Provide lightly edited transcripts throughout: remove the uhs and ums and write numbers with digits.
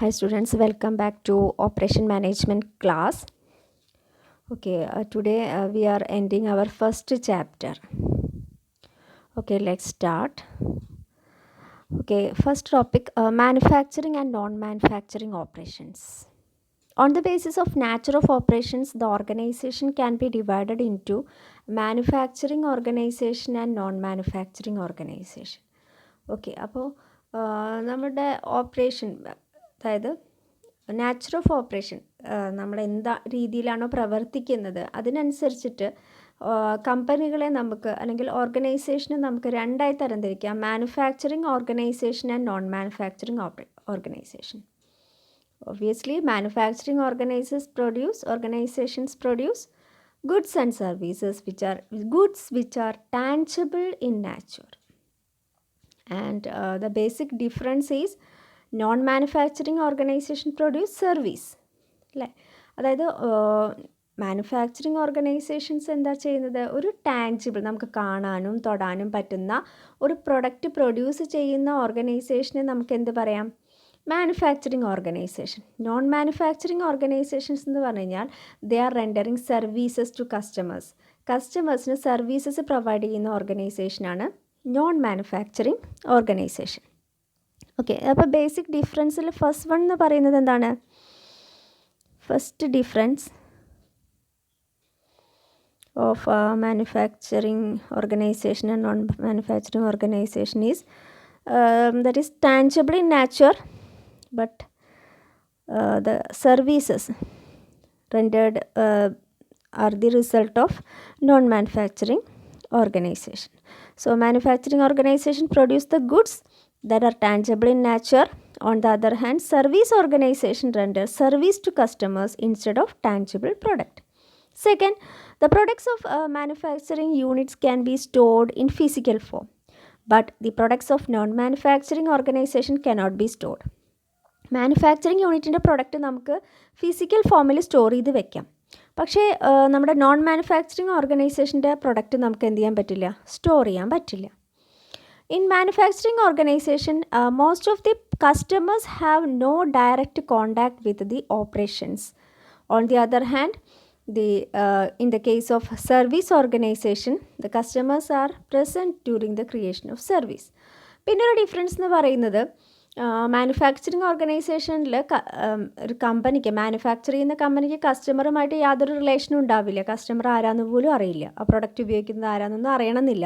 Hi students, welcome back to Operation Management class. Okay, today we are ending our first chapter. Okay, let's start. Okay, first topic, manufacturing and non-manufacturing operations. On the basis of nature of operations, the organization can be divided into manufacturing organization and non-manufacturing organization. Okay അപ്പോൾ നമ്മുടെ operation അതായത് nature of operation നമ്മൾ എന്താ രീതിയിലാണോ പ്രവർത്തിക്കുന്നത് അതിനനുസരിച്ചിട്ട് കമ്പനികളെ നമുക്ക് അല്ലെങ്കിൽ ഓർഗനൈസേഷനെ നമുക്ക് രണ്ടായി തരംതിരിക്കാം. Manufacturing organisation and non manufacturing organisation. Obviously, manufacturing organizations produce goods and services which are tangible in nature. And the basic difference is non-manufacturing organization produce service. അല്ലേ? അതായത് മാനുഫാക്ചറിങ് ഓർഗനൈസേഷൻസ് എന്താ ചെയ്യുന്നത്, ഒരു ടാഞ്ചിബിൾ നമുക്ക് കാണാനും തൊടാനും പറ്റുന്ന ഒരു പ്രൊഡക്റ്റ് പ്രൊഡ്യൂസ് ചെയ്യുന്ന ഓർഗനൈസേഷനെ നമുക്ക് എന്ത് പറയാം, manufacturing organisation. Non manufacturing organisations എന്ന് പറഞ്ഞു കഴിഞ്ഞാൽ they are rendering services to കസ്റ്റമേഴ്സിന് സർവീസസ് പ്രൊവൈഡ് ചെയ്യുന്ന ഓർഗനൈസേഷനാണ് നോൺ മാനുഫാക്ചറിങ് ഓർഗനൈസേഷൻ. ഓക്കെ, അപ്പോൾ ബേസിക് ഡിഫറൻസിൽ ഫസ്റ്റ് വൺ എന്ന് പറയുന്നത് എന്താണ്, first difference of manufacturing organisation and non manufacturing organisation is that is tangible in nature, but the services rendered are the result of non-manufacturing organization. So manufacturing organization produce the goods that are tangible in nature. On the other hand, service organization renders service to customers instead of tangible product. Second, the products of manufacturing units can be stored in physical form, but the products of non-manufacturing organization cannot be stored. Manufacturing യൂണിറ്റിൻ്റെ product നമുക്ക് physical ഫോമിൽ store ചെയ്ത് വെക്കാം, പക്ഷേ നമ്മുടെ non manufacturing ഓർഗനൈസേഷൻ്റെ product നമുക്ക് എന്ത് ചെയ്യാൻ പറ്റില്ല, സ്റ്റോർ ചെയ്യാൻ പറ്റില്ല. In manufacturing organisation most of the customers have no direct contact with the operations. On the other hand, in the case of service organization, the customers are present during the creation of service. പിന്നെ ഒരു difference എന്ന് പറയുന്നത്, manufacturing ഓർഗനൈസേഷനിൽ ഒരു കമ്പനിക്ക്, manufacture ചെയ്യുന്ന കമ്പനിക്ക് കസ്റ്റമറുമായിട്ട് യാതൊരു റിലേഷനും ഉണ്ടാവില്ല. കസ്റ്റമർ ആരാന്ന് പോലും അറിയില്ല, ആ പ്രൊഡക്റ്റ് ഉപയോഗിക്കുന്നത് ആരാന്നൊന്നും അറിയണമെന്നില്ല.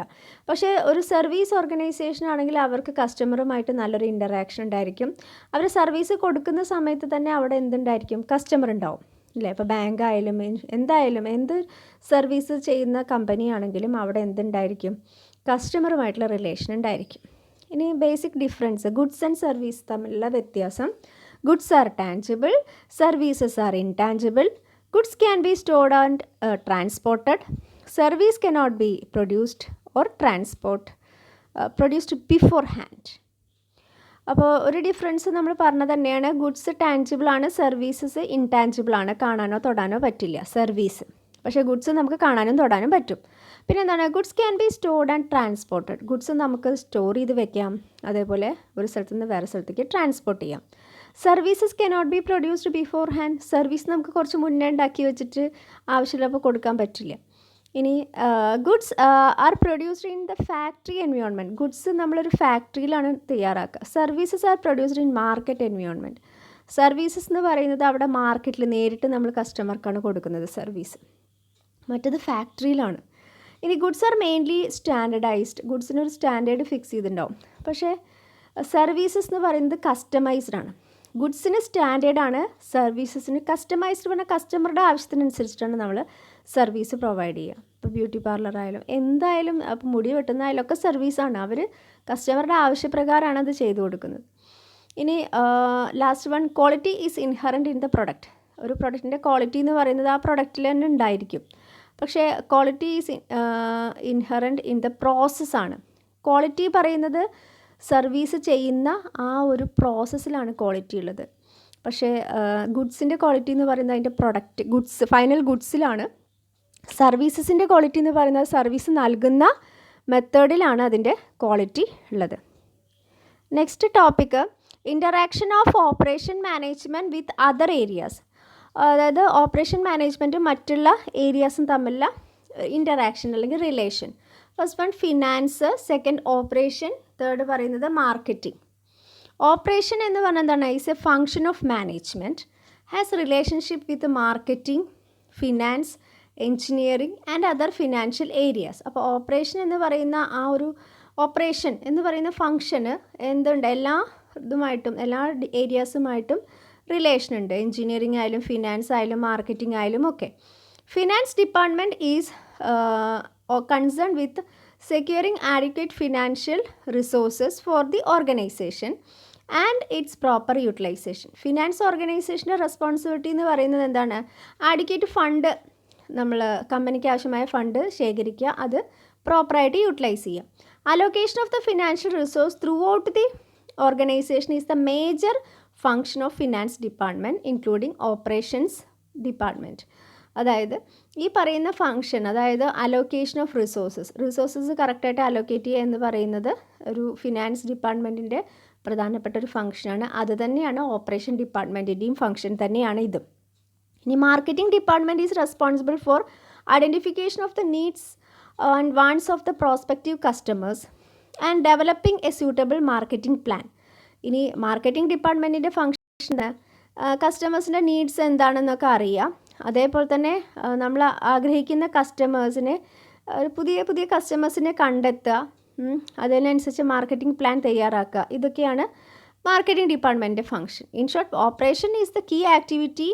പക്ഷേ ഒരു സർവീസ് ഓർഗനൈസേഷൻ ആണെങ്കിൽ അവർക്ക് കസ്റ്റമറുമായിട്ട് നല്ലൊരു ഇൻ്ററാക്ഷൻ ഉണ്ടായിരിക്കും. അവർ സർവീസ് കൊടുക്കുന്ന സമയത്ത് തന്നെ അവിടെ എന്തുണ്ടായിരിക്കും, കസ്റ്റമർ ഉണ്ടാവും, ഇല്ലേ? ഇപ്പോൾ ബാങ്ക് ആയാലും എന്തായാലും എന്ത് സർവീസ് ചെയ്യുന്ന കമ്പനി ആണെങ്കിലും അവിടെ എന്തുണ്ടായിരിക്കും, കസ്റ്റമറുമായിട്ടുള്ള റിലേഷൻ ഉണ്ടായിരിക്കും. ഇനി basic difference, goods and service തമ്മിലുള്ള വ്യത്യാസം. Goods are tangible, services are intangible. Goods can be stored and transported. Service cannot be produced or produced before hand. അപ്പോൾ ഒരു ഡിഫറൻസ് നമ്മൾ പറഞ്ഞത് തന്നെയാണ്, ഗുഡ്സ് ടാഞ്ചിബിൾ ആണ്, സർവീസസ് ഇൻടാഞ്ചിബിൾ ആണ്, കാണാനോ തൊടാനോ പറ്റില്ല സർവീസ്, പക്ഷേ ഗുഡ്സ് നമുക്ക് കാണാനും തൊടാനും പറ്റും. പിന്നെ എന്താണ്, goods can be stored and transported. Goods നമുക്ക് സ്റ്റോർ ചെയ്ത് വെക്കാം, അതേപോലെ ഒരു സ്ഥലത്ത് നിന്ന് വേറെ സ്ഥലത്തേക്ക് ട്രാൻസ്പോർട്ട് ചെയ്യാം. Services cannot be produced before hand. Service നമുക്ക് കുറച്ച് മുന്നേ ഉണ്ടാക്കി വെച്ചിട്ട് ആവശ്യമുള്ളപ്പോൾ കൊടുക്കാൻ പറ്റില്ല. ഇനി goods are produced in the factory environment. Goods നമ്മളൊരു ഫാക്ടറിയിലാണ് തയ്യാറാക്കുക. Services are produced in market environment. Services എന്ന് പറയുന്നത് അവിടെ മാർക്കറ്റിൽ നേരിട്ട് നമ്മൾ കസ്റ്റമർക്കാണ് കൊടുക്കുന്നത് സർവീസ്, മറ്റത് ഫാക്ടറിയിലാണ്. ഇനി ഗുഡ്സ് ആർ മെയിൻലി സ്റ്റാൻഡർഡൈസ്ഡ്. ഗുഡ്സിനൊരു സ്റ്റാൻഡേർഡ് ഫിക്സ് ചെയ്തിട്ടുണ്ടാവും, പക്ഷേ സർവീസസ് എന്ന് പറയുന്നത് കസ്റ്റമൈസ്ഡ് ആണ്. ഗുഡ്സിന് സ്റ്റാൻഡേർഡാണ്, സർവീസസിന് കസ്റ്റമൈസ്ഡ്. പറഞ്ഞാൽ കസ്റ്റമറുടെ ആവശ്യത്തിനനുസരിച്ചിട്ടാണ് നമ്മൾ സർവീസ് പ്രൊവൈഡ് ചെയ്യുക. ഇപ്പോൾ ബ്യൂട്ടി പാർലർ ആയാലും എന്തായാലും, അപ്പോൾ മുടി വെട്ടുന്നതായാലും ഒക്കെ സർവീസാണ്. അവർ കസ്റ്റമറുടെ ആവശ്യപ്രകാരമാണ് അത് ചെയ്തു കൊടുക്കുന്നത്. ഇനി last one, quality is inherent in the product. ഒരു പ്രൊഡക്റ്റിൻ്റെ ക്വാളിറ്റി എന്ന് പറയുന്നത് ആ പ്രൊഡക്റ്റിൽ തന്നെ ഉണ്ടായിരിക്കും, പക്ഷേ quality is inherent in the പ്രോസസ്സാണ്. ക്വാളിറ്റി പറയുന്നത് സർവീസ് ചെയ്യുന്ന ആ ഒരു പ്രോസസ്സിലാണ് ക്വാളിറ്റി ഉള്ളത്. പക്ഷേ ഗുഡ്സിൻ്റെ ക്വാളിറ്റി എന്ന് പറയുന്നത് അതിൻ്റെ പ്രൊഡക്റ്റ് ഫൈനൽ ഗുഡ്സിലാണ്. സർവീസസിൻ്റെ ക്വാളിറ്റി എന്ന് പറയുന്നത് സർവീസ് നൽകുന്ന മെത്തേഡിലാണ് അതിൻ്റെ ക്വാളിറ്റി ഉള്ളത്. Next topic, interaction of operation management with other areas. അതായത് ഓപ്പറേഷൻ മാനേജ്മെൻറ്റും മറ്റുള്ള ഏരിയാസും തമ്മിലുള്ള ഇൻ്ററാക്ഷൻ അല്ലെങ്കിൽ relation. First one finance, second operation, third പറയുന്നത് മാർക്കറ്റിംഗ്. ഓപ്പറേഷൻ എന്ന് പറഞ്ഞാൽ എന്താണ്? Is A function of management, has relationship with marketing, finance, engineering and other financial areas. അപ്പോൾ operation എന്ന് പറയുന്ന ആ ഒരു ഓപ്പറേഷൻ എന്ന് പറയുന്ന ഫങ്ഷന് എന്തുണ്ട്? എല്ലാ ഏരിയാസുമായിട്ടും റിലേഷൻ ഉണ്ട്. എൻജിനീയറിംഗ് ആയാലും ഫിനാൻസ് ആയാലും മാർക്കറ്റിംഗ് ആയാലും ഒക്കെ. Finance department is concern with securing adequate financial resources for the organization and its proper utilization. Finance ഓർഗനൈസേഷൻ്റെ റെസ്പോൺസിബിലിറ്റി എന്ന് പറയുന്നത് എന്താണ്? ആഡിക്വേറ്റ് ഫണ്ട്, നമ്മൾ കമ്പനിക്ക് ആവശ്യമായ ഫണ്ട് ശേഖരിക്കുക, അത് പ്രോപ്പറായിട്ട് യൂട്ടിലൈസ് ചെയ്യുക. Allocation of the financial resource through out the organisation is the major function of finance department including operations department. അതായത് ഈ പറയുന്ന ഫങ്ഷൻ, അതായത് അലോക്കേഷൻ ഓഫ് റിസോഴ്സസ് കറക്റ്റായിട്ട് അലോക്കേറ്റ് ചെയ്യുക എന്ന് പറയുന്നത് ഒരു ഫിനാൻസ് ഡിപ്പാർട്ട്മെൻറ്റിൻ്റെ പ്രധാനപ്പെട്ട ഒരു ഫങ്ഷനാണ്. അത് തന്നെയാണ് ഓപ്പറേഷൻ ഡിപ്പാർട്ട്മെൻറ്റിൻ്റെയും ഫങ്ഷൻ തന്നെയാണ് ഇതും. ഇനി marketing department is responsible for identification of the needs and wants of the prospective customers and developing A suitable marketing plan. ഇനി മാർക്കറ്റിംഗ് ഡിപ്പാർട്ട്മെൻറ്റിൻ്റെ ഫങ്ഷൻ കസ്റ്റമേഴ്സിൻ്റെ നീഡ്സ് എന്താണെന്നൊക്കെ അറിയാം. അതേപോലെ തന്നെ നമ്മൾ ആഗ്രഹിക്കുന്ന കസ്റ്റമേഴ്സിനെ, പുതിയ പുതിയ കസ്റ്റമേഴ്സിനെ കണ്ടെത്തുക, അതിനനുസരിച്ച് മാർക്കറ്റിംഗ് പ്ലാൻ തയ്യാറാക്കുക. ഇതൊക്കെയാണ് മാർക്കറ്റിംഗ് ഡിപ്പാർട്ട്മെൻറ്റിൻ്റെ function. In short, operation is the key activity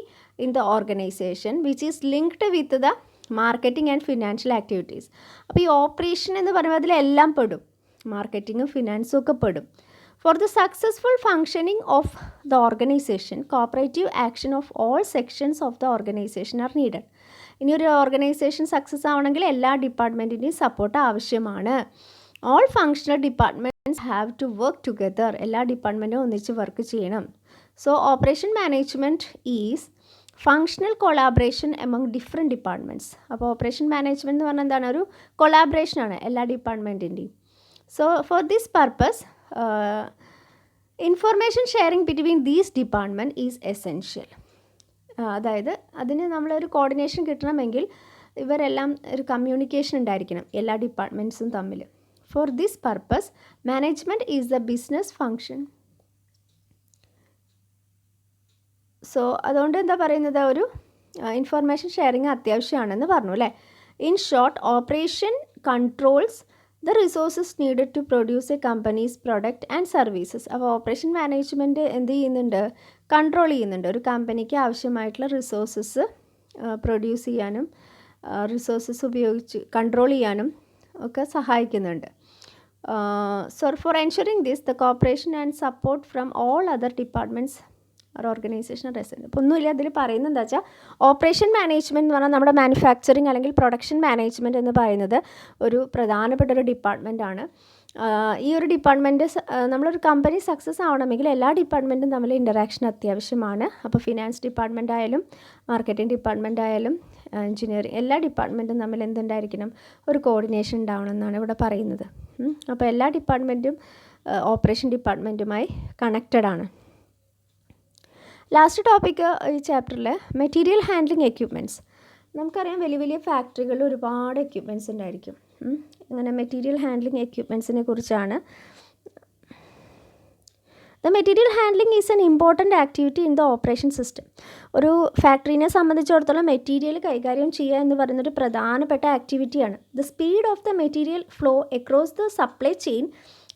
in the organisation which is linked with the marketing and financial activities. അപ്പോൾ ഈ ഓപ്പറേഷൻ എന്ന് പറയുമ്പോൾ അതിലെല്ലാം പെടും, മാർക്കറ്റിങ്ങും ഫിനാൻസും ഒക്കെ പെടും. For the successful functioning of the organization, cooperative action of all sections of the organization are needed. ഇനി ഒരു ഓർഗനൈസേഷൻ സക്സസ് ആവണമെങ്കിൽ എല്ലാ ഡിപ്പാർട്ട്മെൻറ്റിൻ്റെയും സപ്പോർട്ട് ആവശ്യമാണ്. All functional departments have to work together. എല്ലാ ഡിപ്പാർട്ട്മെൻറ്റും ഒന്നിച്ച് വർക്ക് ചെയ്യണം. So operation management is functional collaboration among different departments. അപ്പോൾ ഓപ്പറേഷൻ മാനേജ്മെൻറ്റ് എന്ന് പറഞ്ഞാൽ എന്താണ്? ഒരു കൊളാബറേഷനാണ് എല്ലാ ഡിപ്പാർട്ട്മെൻറ്റിൻ്റെയും. So for this purpose information sharing between these department is essential. അതായത് അതിന് നമ്മളൊരു കോർഡിനേഷൻ കിട്ടണമെങ്കിൽ ഇവരെല്ലാം ഒരു കമ്മ്യൂണിക്കേഷൻ ഉണ്ടായിരിക്കണം എല്ലാ ഡിപ്പാർട്ട്മെൻറ്റ്സും തമ്മിൽ. For this purpose management is the business function. So അതുകൊണ്ട് എന്താ പറയുന്നത്? ഒരു ഇൻഫർമേഷൻ ഷെയറിങ് അത്യാവശ്യമാണെന്ന് പറഞ്ഞു അല്ലേ. In short, operation controls the resources needed to produce a companies product and services. അപ്പോൾ ഓപ്പറേഷൻ മാനേജ്മെൻറ്റ് എന്ത് ചെയ്യുന്നുണ്ട്? കൺട്രോൾ ചെയ്യുന്നുണ്ട്. ഒരു കമ്പനിക്ക് ആവശ്യമായിട്ടുള്ള റിസോഴ്സസ് പ്രൊഡ്യൂസ് ചെയ്യാനും റിസോഴ്സസ് ഉപയോഗിച്ച് കൺട്രോൾ ചെയ്യാനും ഒക്കെ സഹായിക്കുന്നുണ്ട്. So for ensuring this the cooperation and support from all other departments ഒരു ഓർഗനൈസേഷൻ റെസെൻറ്റ്. അപ്പോൾ ഒന്നുമില്ല, അതിൽ പറയുന്നത് എന്താ വെച്ചാൽ ഓപ്പറേഷൻ മാനേജ്മെൻറ്റ് എന്ന് പറഞ്ഞാൽ നമ്മുടെ മാനുഫാക്ചറിങ് അല്ലെങ്കിൽ പ്രൊഡക്ഷൻ മാനേജ്മെൻറ്റ് എന്ന് പറയുന്നത് ഒരു പ്രധാനപ്പെട്ട ഒരു ഡിപ്പാർട്ട്മെൻറ്റാണ്. ഈ ഒരു ഡിപ്പാർട്ട്മെൻറ്റ് നമ്മളൊരു കമ്പനി സക്സസ് ആവണമെങ്കിൽ എല്ലാ ഡിപ്പാർട്ട്മെൻറ്റും തമ്മിൽ ഇൻ്ററാക്ഷൻ അത്യാവശ്യമാണ്. അപ്പോൾ ഫിനാൻസ് ഡിപ്പാർട്ട്മെൻറ്റ് ആയാലും മാർക്കറ്റിംഗ് ഡിപ്പാർട്ട്മെൻറ്റ് ആയാലും എൻജിനീയറിംഗ്, എല്ലാ ഡിപ്പാർട്ട്മെൻറ്റും തമ്മിൽ എന്തുണ്ടായിരിക്കണം? ഒരു കോർഡിനേഷൻ ഉണ്ടാവണം എന്നാണ് ഇവിടെ പറയുന്നത്. അപ്പോൾ എല്ലാ ഡിപ്പാർട്ട്മെൻറ്റും ഓപ്പറേഷൻ ഡിപ്പാർട്ട്മെൻറ്റുമായി കണക്റ്റഡ് ആണ്. ലാസ്റ്റ് ടോപ്പിക്ക് ഈ ചാപ്റ്ററിൽ മെറ്റീരിയൽ ഹാൻഡ്ലിംഗ് എക്യുപ്മെൻറ്റ്സ്. നമുക്കറിയാം വലിയ വലിയ ഫാക്ടറികളിൽ ഒരുപാട് എക്യുപ്മെൻറ്റ്സ് ഉണ്ടായിരിക്കും. അങ്ങനെ മെറ്റീരിയൽ ഹാൻഡ്ലിംഗ് എക്യുപ്മെൻറ്റ്സിനെ കുറിച്ചാണ്. The material handling is an important activity in the operation system. ഒരു ഫാക്ടറിനെ സംബന്ധിച്ചിടത്തോളം മെറ്റീരിയൽ കൈകാര്യം ചെയ്യുക എന്ന് പറയുന്നൊരു പ്രധാനപ്പെട്ട ആക്ടിവിറ്റിയാണ്. The speed of the material flow across the supply chain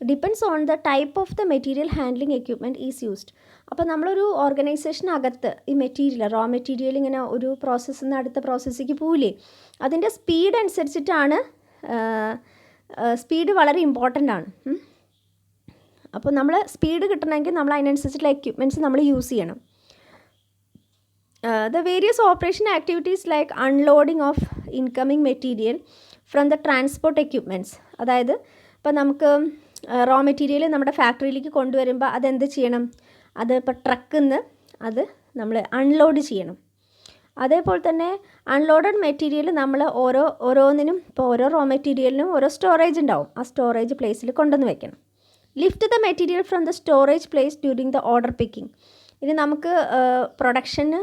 depends on the type of the material handling equipment is used. അപ്പോൾ നമ്മളൊരു ഓർഗനൈസേഷനകത്ത് ഈ മെറ്റീരിയൽ, റോ മെറ്റീരിയൽ ഇങ്ങനെ ഒരു പ്രോസസ്സിൽ നിന്ന് അടുത്ത പ്രോസസ്സിലേക്ക് പോവില്ലേ, അതിൻ്റെ സ്പീഡ് അനുസരിച്ചിട്ടാണ്. സ്പീഡ് വളരെ ഇമ്പോർട്ടൻ്റ് ആണ്. അപ്പോൾ നമ്മൾ സ്പീഡ് കിട്ടണമെങ്കിൽ നമ്മൾ അതിനനുസരിച്ചുള്ള എക്യുപ്മെൻറ്റ്സ് നമ്മൾ യൂസ് ചെയ്യണം. The various operation activities like unloading of incoming material from the transport equipments. അതായത് ഇപ്പോൾ നമുക്ക് റോ മെറ്റീരിയൽ നമ്മുടെ ഫാക്ടറിയിലേക്ക് കൊണ്ടുവരുമ്പോൾ അതെന്ത് ചെയ്യണം? അത് ഇപ്പോൾ ട്രക്കിൽ നിന്ന് അത് നമ്മൾ അൺലോഡ് ചെയ്യണം. അതേപോലെ തന്നെ അൺലോഡഡ് മെറ്റീരിയൽ നമ്മൾ ഓരോന്നിനും ഇപ്പോൾ ഓരോ റോ മെറ്റീരിയലിനും ഓരോ സ്റ്റോറേജ് ഉണ്ടാവും. ആ സ്റ്റോറേജ് പ്ലേസിൽ കൊണ്ടുവന്ന് വെക്കണം. Lift the material from the storage place during the order picking. ഇനി നമുക്ക് പ്രൊഡക്ഷന്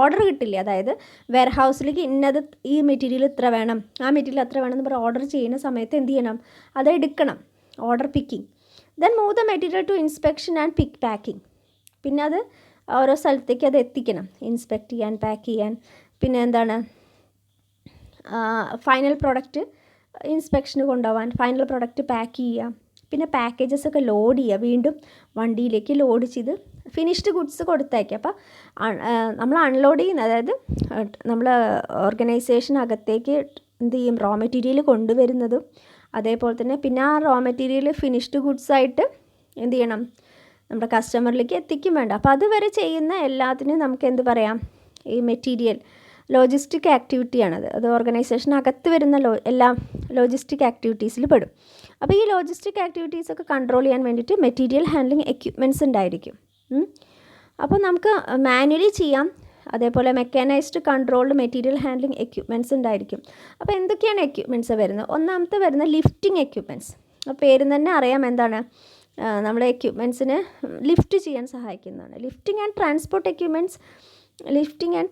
ഓർഡർ കിട്ടില്ലേ, അതായത് വെയർ ഹൗസിലേക്ക് ഇന്നത് ഈ മെറ്റീരിയൽ ഇത്ര വേണം, ആ മെറ്റീരിയൽ അത്ര വേണം എന്ന് പറഞ്ഞ് ഓർഡർ ചെയ്യുന്ന സമയത്ത് എന്ത് ചെയ്യണം, അത് എടുക്കണം, order picking. Then move the material to inspection and pick packing. പിന്നെ അത് ഓരോ സ്ഥലത്തേക്ക് അത് എത്തിക്കണം, ഇൻസ്പെക്ട് ചെയ്യാൻ, പാക്ക് ചെയ്യാൻ. പിന്നെ എന്താണ്, ഫൈനൽ പ്രോഡക്റ്റ് ഇൻസ്പെക്ഷന് കൊണ്ടുപോകാൻ, ഫൈനൽ പ്രോഡക്റ്റ് പാക്ക് ചെയ്യുക, പിന്നെ പാക്കേജസ് ഒക്കെ ലോഡ് ചെയ്യുക, വീണ്ടും വണ്ടിയിലേക്ക് ലോഡ് ചെയ്ത് ഫിനിഷ്ഡ് ഗുഡ്സ് കൊടുത്തയക്കുക. അപ്പോൾ നമ്മൾ അൺലോഡ് ചെയ്യുന്ന, അതായത് നമ്മൾ ഓർഗനൈസേഷനകത്തേക്ക് എന്ത് ചെയ്യും, റോ മെറ്റീരിയൽ കൊണ്ടുവരുന്നതും അതേപോലെ തന്നെ പിന്നെ ആ റോ മെറ്റീരിയൽ ഫിനിഷ്ഡ് ഗുഡ്സായിട്ട് എന്ത് ചെയ്യണം, നമ്മുടെ കസ്റ്റമറിലേക്ക് എത്തിക്കും വേണ്ട. അപ്പോൾ അതുവരെ ചെയ്യുന്ന എല്ലാത്തിനും നമുക്ക് എന്ത് പറയാം, ഈ മെറ്റീരിയൽ ലോജിസ്റ്റിക് ആക്ടിവിറ്റിയാണത്. അത് ഓർഗനൈസേഷനകത്ത് വരുന്ന എല്ലാ ലോജിസ്റ്റിക് ആക്ടിവിറ്റീസിൽ പെടും. അപ്പോൾ ഈ ലോജിസ്റ്റിക് ആക്ടിവിറ്റീസൊക്കെ കൺട്രോൾ ചെയ്യാൻ വേണ്ടിയിട്ട് മെറ്റീരിയൽ ഹാൻഡ്ലിംഗ് എക്യുപ്മെൻറ്റ്സ് ഉണ്ടായിരിക്കും. അപ്പോൾ നമുക്ക് മാനുവലി ചെയ്യാം, അതേപോലെ mechanised controlled material handling equipments ഉണ്ടായിരിക്കും. അപ്പോൾ എന്തൊക്കെയാണ് എക്യുപ്മെൻറ്റ്സ് വരുന്നത്? ഒന്നാമത്തെ വരുന്ന ലിഫ്റ്റിംഗ് എക്യുപ്മെൻറ്റ്സ്. അപ്പോൾ പേര് തന്നെ അറിയാം എന്താണ്, നമ്മുടെ എക്യുപ്മെൻറ്റ്സിന് ലിഫ്റ്റ് ചെയ്യാൻ സഹായിക്കുന്നതാണ്. Lifting and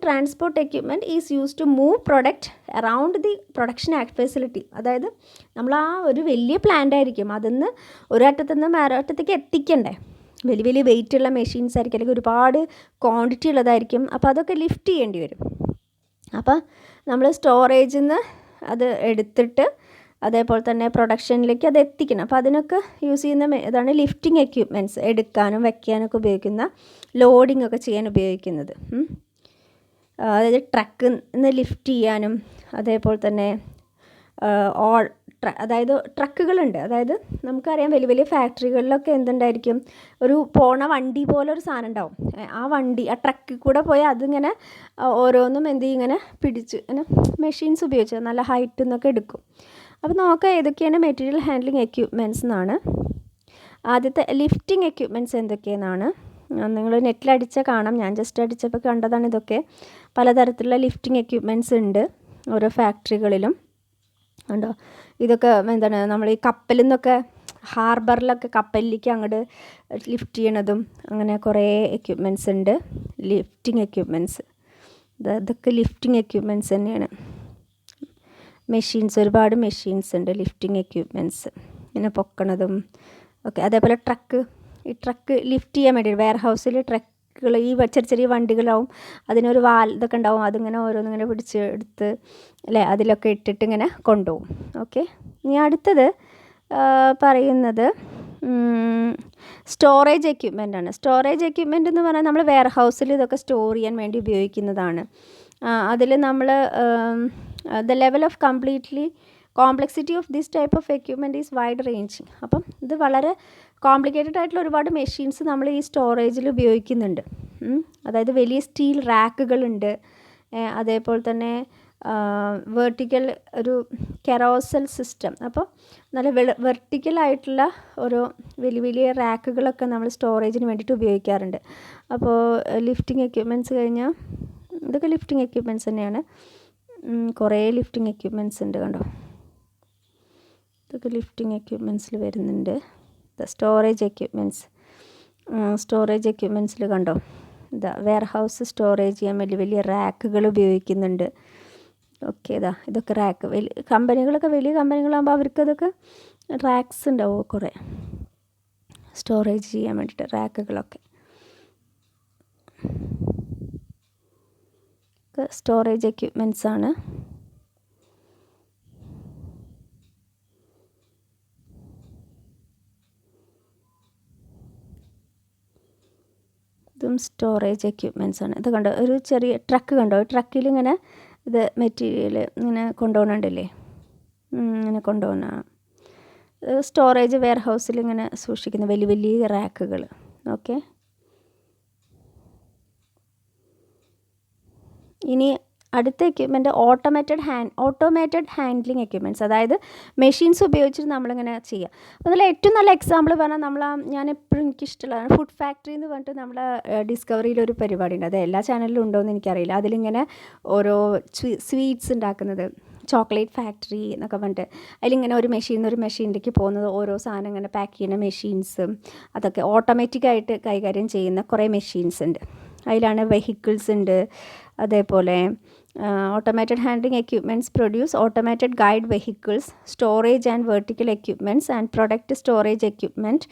transport equipment is use to move product around the production facility. അതായത് നമ്മൾ ആ ഒരു വലിയ പ്ലാന്റ് ആയിരിക്കും, അതിന്ന് ഒരറ്റത്തുനിന്ന് മറ്റത്തേക്ക് എത്തിക്കണ്ടേ, വലിയ വലിയ വെയിറ്റുള്ള മെഷീൻസ് ആയിരിക്കും, അല്ലെങ്കിൽ ഒരുപാട് ക്വാണ്ടിറ്റി ഉള്ളതായിരിക്കും. അപ്പോൾ അതൊക്കെ ലിഫ്റ്റ് ചെയ്യേണ്ടി വരും. അപ്പോൾ നമ്മൾ സ്റ്റോറേജിൽ നിന്ന് അത് എടുത്തിട്ട് അതേപോലെ തന്നെ പ്രൊഡക്ഷനിലേക്ക് അത് എത്തിക്കണം. അപ്പോൾ അതിനൊക്കെ യൂസ് ചെയ്യുന്ന ഇതാണ് ലിഫ്റ്റിംഗ് എക്യുപ്മെൻറ്റ്സ്, എടുക്കാനും വയ്ക്കാനൊക്കെ ഉപയോഗിക്കുന്ന, ലോഡിംഗ് ഒക്കെ ചെയ്യാൻ ഉപയോഗിക്കുന്നത്. അതായത് ട്രക്കിന്ന് ലിഫ്റ്റ് ചെയ്യാനും അതേപോലെ തന്നെ അതായത് ട്രക്കുകളുണ്ട്. അതായത് നമുക്കറിയാം വലിയ വലിയ ഫാക്ടറികളിലൊക്കെ എന്തുണ്ടായിരിക്കും, ഒരു പോണ വണ്ടി പോലെ ഒരു സാധനം ഉണ്ടാവും. ആ വണ്ടി ആ ട്രക്കിൽ കൂടെ പോയാൽ അതിങ്ങനെ ഓരോന്നും എന്ത് ചെയ്യും, ഇങ്ങനെ പിടിച്ച് ഇങ്ങനെ മെഷീൻസ് ഉപയോഗിച്ച് നല്ല ഹൈറ്റിൽ നിന്നൊക്കെ എടുക്കും. അപ്പോൾ നോക്കാം ഏതൊക്കെയാണ് മെറ്റീരിയൽ ഹാൻഡ്ലിംഗ് എക്യുപ്മെൻറ്റ്സ് എന്നാണ്. ആദ്യത്തെ ലിഫ്റ്റിംഗ് എക്യുപ്മെൻറ്റ്സ് എന്തൊക്കെയെന്നാണ് നിങ്ങൾ നെറ്റിലടിച്ചാൽ കാണാം. ഞാൻ ജസ്റ്റ് അടിച്ചപ്പോൾ കണ്ടതാണ് ഇതൊക്കെ. പലതരത്തിലുള്ള ലിഫ്റ്റിംഗ് എക്യുപ്മെൻറ്റ്സ് ഉണ്ട് ഓരോ ഫാക്ടറികളിലും ഉണ്ടോ. ഇതൊക്കെ എന്താണ്, നമ്മൾ ഈ കപ്പലിൽ നിന്നൊക്കെ ഹാർബറിലൊക്കെ കപ്പലിലേക്ക് അങ്ങോട്ട് ലിഫ്റ്റ് ചെയ്യണതും അങ്ങനെ കുറേ എക്യുപ്മെൻറ്റ്സ് ഉണ്ട്, ലിഫ്റ്റിംഗ് എക്യുപ്മെൻറ്റ്സ്. ഇതൊക്കെ ലിഫ്റ്റിംഗ് എക്യുപ്മെൻറ്റ്സ് തന്നെയാണ്. മെഷീൻസ്, ഒരുപാട് മെഷീൻസ് ഉണ്ട്, ലിഫ്റ്റിംഗ് എക്യുപ്മെൻറ്റ്സ് ഇങ്ങനെ പൊക്കണതും ഒക്കെ. അതേപോലെ ഈ ട്രക്ക് ലിഫ്റ്റ് ചെയ്യാൻ വേണ്ടി വെയർ ഹൗസിൽ ട്രക്കുകൾ, ഈ ചെറിയ ചെറിയ വണ്ടികളാവും, അതിനൊരു ഇതൊക്കെ ഉണ്ടാവും, അതിങ്ങനെ ഓരോന്നിങ്ങനെ പിടിച്ച് എടുത്ത് അല്ലേ അതിലൊക്കെ ഇട്ടിട്ട് ഇങ്ങനെ കൊണ്ടുപോകും. ഓക്കെ, ഇനി അടുത്തത് പറയുന്നത് സ്റ്റോറേജ് എക്യുപ്മെൻ്റ് ആണ്. സ്റ്റോറേജ് എക്യുപ്മെൻ്റ് എന്ന് പറഞ്ഞാൽ നമ്മൾ വെയർ ഹൗസിൽ ഇതൊക്കെ സ്റ്റോർ ചെയ്യാൻ വേണ്ടി ഉപയോഗിക്കുന്നതാണ്. അതിൽ നമ്മൾ the level of complexity of this type of equipment is wide ranging. അപ്പം ഇത് വളരെ കോംപ്ലിക്കേറ്റഡ് ആയിട്ടുള്ള ഒരുപാട് മെഷീൻസ് നമ്മൾ ഈ സ്റ്റോറേജിൽ ഉപയോഗിക്കുന്നുണ്ട്. അതായത് വലിയ സ്റ്റീൽ റാക്കുകളുണ്ട്, അതേപോലെ തന്നെ വെർട്ടിക്കൽ ഒരു കെറോസൽ സിസ്റ്റം. അപ്പോൾ നല്ല വെർട്ടിക്കലായിട്ടുള്ള ഓരോ വലിയ വലിയ റാക്കുകളൊക്കെ നമ്മൾ സ്റ്റോറേജിന് വേണ്ടിയിട്ട് ഉപയോഗിക്കാറുണ്ട്. അപ്പോൾ ലിഫ്റ്റിംഗ് എക്യുപ്മെൻറ്റ്സ് കഴിഞ്ഞാൽ ഇതൊക്കെ ലിഫ്റ്റിംഗ് എക്യുപ്മെൻറ്റ്സ് തന്നെയാണ്. കുറേ ലിഫ്റ്റിംഗ് എക്യുപ്മെൻറ്റ്സ് ഉണ്ട് കണ്ടോ, ഇതൊക്കെ ലിഫ്റ്റിംഗ് എക്യുപ്മെൻറ്റ്സിൽ വരുന്നുണ്ട്. സ്റ്റോറേജ് എക്യുപ്മെൻറ്റ്സിൽ കണ്ടോ, വെയർ ഹൗസ് സ്റ്റോറേജ് ചെയ്യാൻ വലിയ വലിയ റാക്കുകൾ ഉപയോഗിക്കുന്നുണ്ട്. ഓക്കെ, ഇതൊക്കെ റാക്ക്. വലിയ കമ്പനികളാകുമ്പോൾ അവർക്കതൊക്കെ റാക്സ് ഉണ്ടാവും, കുറേ സ്റ്റോറേജ് ചെയ്യാൻ വേണ്ടിയിട്ട് റാക്കുകളൊക്കെ. സ്റ്റോറേജ് എക്യുപ്മെൻറ്റ്സ് ആണ്. ഇതും സ്റ്റോറേജ് എക്യുപ്മെൻറ്റ്സ് ആണ്. ഇത് കണ്ടോ, ഒരു ചെറിയ ട്രക്ക് കണ്ടോ, ട്രക്കിൽ ഇങ്ങനെ ഇത് മെറ്റീരിയൽ ഇങ്ങനെ കൊണ്ടുപോകണുണ്ടല്ലേ, ഇങ്ങനെ കൊണ്ടുപോകുന്ന സ്റ്റോറേജ് വെയർ ഹൗസിൽ ഇങ്ങനെ സൂക്ഷിക്കുന്ന വലിയ വലിയ റാക്കുകൾ. ഓക്കെ, ഇനി അടുത്ത എക്യുപ്മെൻറ്റ് ഓട്ടോമേറ്റഡ് ഹാൻഡ്ലിംഗ് എക്യുപ്മെൻറ്റ്സ്. അതായത് മെഷീൻസ് ഉപയോഗിച്ചിട്ട് നമ്മളിങ്ങനെ ചെയ്യുക. അപ്പോൾ അതിൽ ഏറ്റവും നല്ല എക്സാമ്പിൾ പറഞ്ഞാൽ ഞാൻ എപ്പോഴും എനിക്കിഷ്ടമുള്ളതാണ് ഫുഡ് ഫാക്ടറി എന്ന് പറഞ്ഞിട്ട് നമ്മളെ ഡിസ്കവറിയിലൊരു പരിപാടി ഉണ്ട്. അത് എല്ലാ ചാനലിലും ഉണ്ടോ എന്ന് എനിക്കറിയില്ല. അതിലിങ്ങനെ ഓരോ സ്വീറ്റ്സ് ഉണ്ടാക്കുന്നത്, ചോക്ലേറ്റ് ഫാക്ടറി എന്നൊക്കെ പറഞ്ഞിട്ട് അതിലിങ്ങനെ ഒരു മെഷീനിൽ നിന്ന് ഒരു മെഷീനിലേക്ക് പോകുന്നത്, ഓരോ സാധനം ഇങ്ങനെ പാക്ക് ചെയ്യുന്ന മെഷീൻസും അതൊക്കെ ഓട്ടോമാറ്റിക്കായിട്ട് കൈകാര്യം ചെയ്യുന്ന കുറേ മെഷീൻസ് ഉണ്ട്. അതിലാണ് വെഹിക്കിൾസ് ഉണ്ട്. അതേപോലെ automated handling equipments produce automated guide vehicles, storage and vertical equipments and product storage equipment.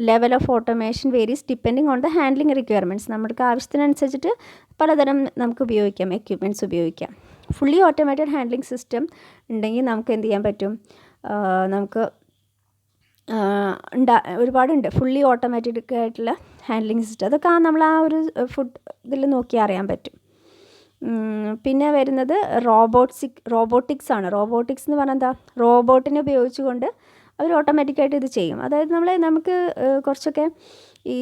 Level of automation varies depending on the handling requirements. നമുക്ക് ആവശ്യത്തിനനുസരിച്ചിട്ട് പലതരം നമുക്ക് ഉപയോഗിക്കാം, എക്യുപ്മെൻറ്റ്സ് ഉപയോഗിക്കാം. ഫുള്ളി ഓട്ടോമാറ്റഡ് ഹാൻഡ്ലിംഗ് സിസ്റ്റം ഉണ്ടെങ്കിൽ നമുക്ക് എന്ത് ചെയ്യാൻ പറ്റും, നമുക്ക് ഒരുപാടുണ്ട് ഫുള്ളി ഓട്ടോമാറ്റിക് ആയിട്ടുള്ള ഹാൻഡ്ലിംഗ് സിസ്റ്റം. അതൊക്കെ നമ്മൾ ആ ഒരു ഫുഡ് ഇതിൽ നോക്കിയാൽ അറിയാൻ പറ്റും. പിന്നെ വരുന്നത് റോബോട്ടിക്സ് ആണ്. റോബോട്ടിക്സ് എന്ന് പറഞ്ഞാൽ എന്താ, റോബോട്ടിനെ ഉപയോഗിച്ചുകൊണ്ട് അവർ ഓട്ടോമാറ്റിക്കായിട്ട് ഇത് ചെയ്യും. അതായത് നമുക്ക് കുറച്ചൊക്കെ ഈ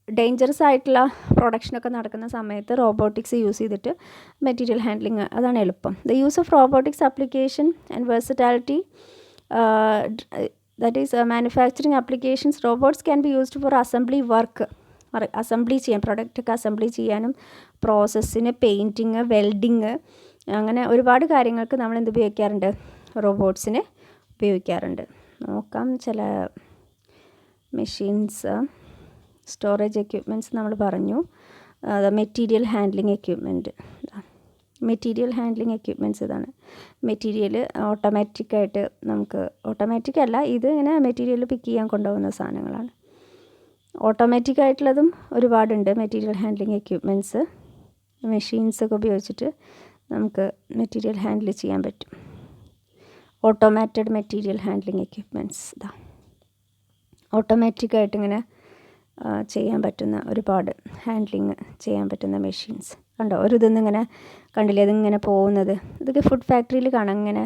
ഡേഞ്ചറസ് ആയിട്ടുള്ള പ്രൊഡക്ഷനൊക്കെ നടക്കുന്ന സമയത്ത് റോബോട്ടിക്സ് യൂസ് ചെയ്തിട്ട് മെറ്റീരിയൽ ഹാൻഡ്ലിങ്, അതാണ് എളുപ്പം. The use of robotics application and versatility, that is manufacturing applications. Robots can be used for assembly work, assembly ചെയ്യാൻ, പ്രൊഡക്റ്റൊക്കെ അസംബ്ലി ചെയ്യാനും പ്രോസസ്സിന്, പെയിൻറ്റിങ്, വെൽഡിങ്, അങ്ങനെ ഒരുപാട് കാര്യങ്ങൾക്ക് നമ്മൾ എന്ത് ഉപയോഗിക്കാറുണ്ട്, റോബോട്ട്സിനെ ഉപയോഗിക്കാറുണ്ട്. നോക്കാം ചില മെഷീൻസ്. സ്റ്റോറേജ് എക്യുപ്മെൻറ്റ്സ് നമ്മൾ പറഞ്ഞു. Material handling equipment, material handling equipments ഇതാണ്. മെറ്റീരിയൽ ഓട്ടോമാറ്റിക്കായിട്ട് നമുക്ക്, ഓട്ടോമാറ്റിക് അല്ല ഇത്, ഇങ്ങനെ മെറ്റീരിയൽ പിക്ക് ചെയ്യാൻ കൊണ്ടുപോകുന്ന സാധനങ്ങളാണ്. ഓട്ടോമാറ്റിക് ആയിട്ടുള്ളതും ഒരുപാടുണ്ട് മെറ്റീരിയൽ ഹാൻഡ്ലിംഗ് എക്യുപ്മെൻറ്റ്സ്. മെഷീൻസൊക്കെ ഉപയോഗിച്ചിട്ട് നമുക്ക് മെറ്റീരിയൽ ഹാൻഡിൽ ചെയ്യാൻ പറ്റും. ഓട്ടോമാറ്റഡ് മെറ്റീരിയൽ ഹാൻഡ്ലിംഗ് എക്യുപ്മെൻറ്റ്സ് ഇതാ, ഓട്ടോമാറ്റിക്കായിട്ട് ഇങ്ങനെ ചെയ്യാൻ പറ്റുന്ന ഒരുപാട് ഹാൻഡ്ലിങ് ചെയ്യാൻ പറ്റുന്ന മെഷീൻസ് കണ്ടോ. ഒരു ഇതൊന്നും ഇങ്ങനെ കണ്ടില്ലേ, അതിങ്ങനെ പോകുന്നത്, ഇതൊക്കെ ഫുഡ് ഫാക്ടറിയിൽ കാണാം. ഇങ്ങനെ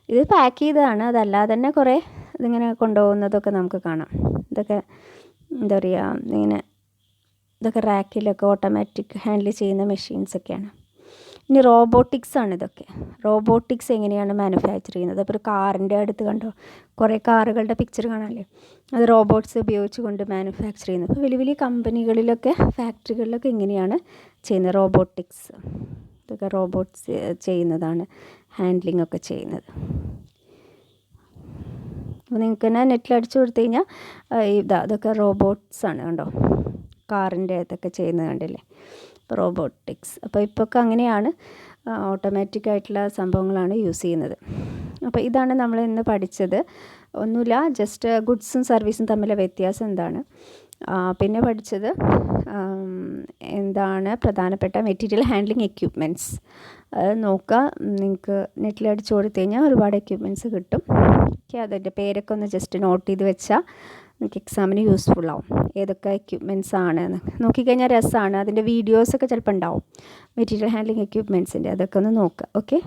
ഇത് പാക്ക് ചെയ്തതാണ്, അതല്ലാതെ തന്നെ കുറേ ഇതിങ്ങനെ കൊണ്ടുപോകുന്നതൊക്കെ നമുക്ക് കാണാം. ഇതൊക്കെ എന്താ പറയുക, ഇങ്ങനെ ഇതൊക്കെ റാക്കിലൊക്കെ ഓട്ടോമാറ്റിക് ഹാൻഡിൽ ചെയ്യുന്ന മെഷീൻസൊക്കെയാണ്. ഇനി റോബോട്ടിക്സ് ആണ് ഇതൊക്കെ. റോബോട്ടിക്സ് എങ്ങനെയാണ് മാനുഫാക്ചർ ചെയ്യുന്നത്. അപ്പോൾ ഒരു കാറിൻ്റെ അടുത്ത് കണ്ടോ, കുറേ കാറുകളുടെ പിക്ചർ കാണാമല്ലേ, അത് റോബോട്ട്സ് ഉപയോഗിച്ച് കൊണ്ട് മാനുഫാക്ചർ ചെയ്യുന്നത്. അപ്പോൾ വലിയ വലിയ കമ്പനികളിലൊക്കെ ഫാക്ടറികളിലൊക്കെ ഇങ്ങനെയാണ് ചെയ്യുന്നത്, റോബോട്ടിക്സ്. ഇതൊക്കെ റോബോട്ട്സ് ചെയ്യുന്നതാണ്, ഹാൻഡ്ലിംഗ് ഒക്കെ ചെയ്യുന്നത്. അപ്പോൾ നിങ്ങൾക്ക് തന്നെ നെറ്റിൽ അടിച്ചു കൊടുത്തു കഴിഞ്ഞാൽ ഇതൊക്കെ റോബോട്ട്സാണ് കണ്ടോ, കാറിൻ്റെ ഇതൊക്കെ ചെയ്യുന്നത് കണ്ടില്ലേ, റോബോട്ടിക്സ്. അപ്പോൾ ഇപ്പോഴൊക്കെ അങ്ങനെയാണ്, ഓട്ടോമാറ്റിക്കായിട്ടുള്ള സംഭവങ്ങളാണ് യൂസ് ചെയ്യുന്നത്. അപ്പോൾ ഇതാണ് നമ്മൾ ഇന്ന് പഠിച്ചത്. ഒന്നുമില്ല, ജസ്റ്റ് ഗുഡ്സും സർവീസും തമ്മിലെ വ്യത്യാസം എന്താണ്. പിന്നെ പഠിച്ചത് എന്താണ് പ്രധാനപ്പെട്ട മെറ്റീരിയൽ ഹാൻഡ്ലിംഗ് എക്യുപ്മെൻറ്റ്സ്. അത് നോക്കുക, നിങ്ങൾക്ക് നെറ്റിൽ അടിച്ചു കൊടുത്തു കഴിഞ്ഞാൽ ഒരുപാട് എക്യുപ്മെൻറ്റ്സ് കിട്ടും. അതിൻ്റെ പേരൊക്കെ ഒന്ന് ജസ്റ്റ് നോട്ട് ചെയ്ത് വെച്ചാൽ നിങ്ങൾക്ക് എക്സാമിന് യൂസ്ഫുൾ ആവും. ഏതൊക്കെ എക്യുപ്മെൻറ്റ്സ് ആണ് നോക്കിക്കഴിഞ്ഞാൽ രസമാണ്. അതിൻ്റെ വീഡിയോസൊക്കെ ചിലപ്പോൾ ഉണ്ടാവും മെറ്റീരിയൽ ഹാൻഡ്ലിംഗ് എക്യുപ്മെൻറ്റ്സിൻ്റെ, അതൊക്കെ ഒന്ന് നോക്കുക. ഓക്കെ.